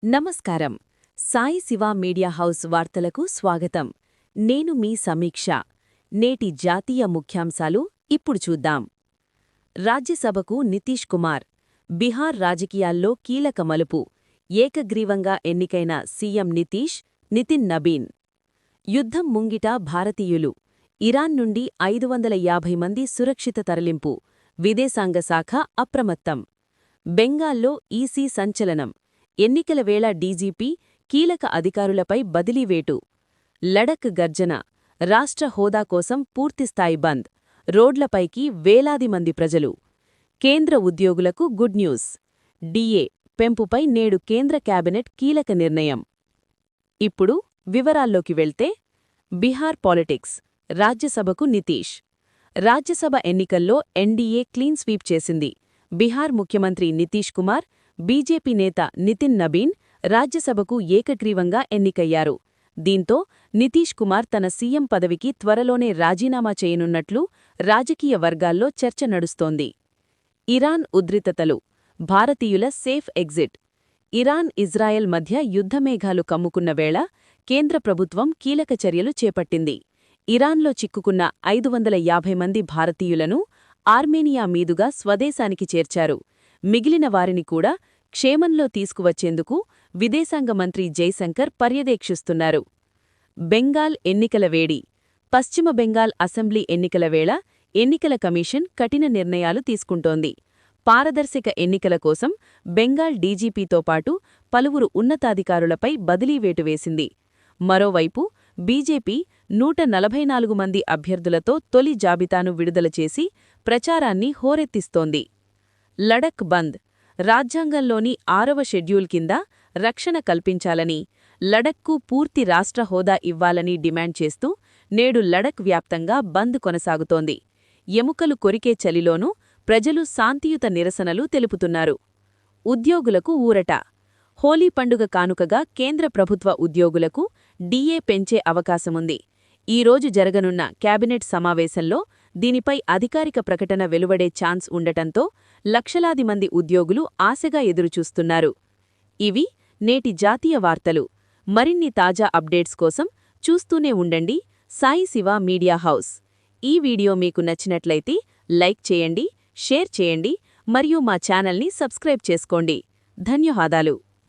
నమస్కారం. Sai Shiva media house వార్తలకు స్వాగతం. నేను మీ సమీక్ష. నేటి జాతీయ ముఖ్యాంశాలు ఇప్పుడు చూద్దాం. రాజ్యసభకు నితీష్ కుమార్. బిహార్ రాజకీయాల్లో కీలక మలుపు. ఏకగ్రీవంగా ఎన్నికైన సీఎం నితీష్, నితిన్ నబీన్. యుద్ధం ముంగిట భారతీయులు. ఇరాన్ నుండి 550 మంది సురక్షిత తరలింపు. విదేశాంగ శాఖ అప్రమత్తం. బెంగాల్లో ఈసీ సంచలనం. ఎన్నికల వేళ డీజీపీ, కీలక అధికారులపై బదిలీవేటు. లడక్ గర్జన. రాష్ట్ర హోదా కోసం పూర్తిస్థాయి బంద్. రోడ్లపైకి వేలాది మంది ప్రజలు. కేంద్ర ఉద్యోగులకు గుడ్ న్యూస్. డీఏ పెంపుపై నేడు కేంద్ర కేబినెట్ కీలక నిర్ణయం. ఇప్పుడు వివరాల్లోకి వెళ్తే బిహార్ పాలిటిక్స్. రాజ్యసభకు నితీష్. రాజ్యసభ ఎన్నికల్లో ఎన్డీఏ క్లీన్ స్వీప్ చేసింది. బిహార్ ముఖ్యమంత్రి నితీష్ కుమార్, బీజేపీ నేత నితిన్ నబీన్ రాజ్యసభకు ఏకగ్రీవంగా ఎన్నికయ్యారు. దీంతో నితీష్ కుమార్ తన సీఎం పదవికి త్వరలోనే రాజీనామా చేయనున్నట్లు రాజకీయ వర్గాల్లో చర్చ నడుస్తోంది. ఇరాన్ ఉద్రిక్తతలు. భారతీయుల సేఫ్ ఎగ్జిట్. ఇరాన్ ఇజ్రాయెల్ మధ్య యుద్ధమేఘాలు కమ్ముకున్న వేళ కేంద్ర ప్రభుత్వం కీలక చర్యలు చేపట్టింది. ఇరాన్లో చిక్కుకున్న 550 మంది భారతీయులను ఆర్మేనియా మీదుగా స్వదేశానికి చేర్చారు. మిగిలిన వారిని కూడా క్షేమంలో తీసుకువచ్చేందుకు విదేశాంగ మంత్రి జైశంకర్ పర్యవేక్షిస్తున్నారు. బెంగాల్ ఎన్నికల వేడి. పశ్చిమ బెంగాల్ అసెంబ్లీ ఎన్నికల వేళ ఎన్నికల కమిషన్ కఠిన నిర్ణయాలు తీసుకుంటోంది. పారదర్శక ఎన్నికల కోసం బెంగాల్ డీజీపీతో పాటు పలువురు ఉన్నతాధికారులపై బదిలీవేటు వేసింది. మరోవైపు బీజేపీ 144 మంది అభ్యర్థులతో తొలి జాబితాను విడుదల చేసి ప్రచారాన్ని హోరెత్తిస్తోంది. లడక్ బంద్. రాజ్యాంగంలోని 6వ షెడ్యూల్ కింద రక్షణ కల్పించాలని, లడక్కు పూర్తి రాష్ట్ర హోదా ఇవ్వాలని డిమాండ్ చేస్తూ నేడు లడక్ వ్యాప్తంగా బంద్ కొనసాగుతోంది. ఎముకలు కొరికే చలిలోనూ ప్రజలు శాంతియుత నిరసనలు తెలుపుతున్నారు. ఉద్యోగులకు ఊరట. హోలీ పండుగ కానుకగా కేంద్ర ప్రభుత్వ ఉద్యోగులకు డీఏ పెంచే అవకాశముంది. ఈరోజు జరగనున్న కేబినెట్ సమావేశంలో దీనిపై అధికారిక ప్రకటన వెలువడే ఛాన్స్ ఉండటంతో లక్షలాది మంది ఉద్యోగులు ఆశగా ఎదురుచూస్తున్నారు. ఇవి నేటి జాతీయ వార్తలు. మరిన్ని తాజా అప్డేట్స్ కోసం చూస్తూనే ఉండండి సాయి శివ మీడియా హౌస్. ఈ వీడియో మీకు నచ్చినట్లయితే లైక్ చేయండి, షేర్ చేయండి మరియు మా ఛానల్ని సబ్స్క్రైబ్ చేసుకోండి. ధన్యవాదాలు.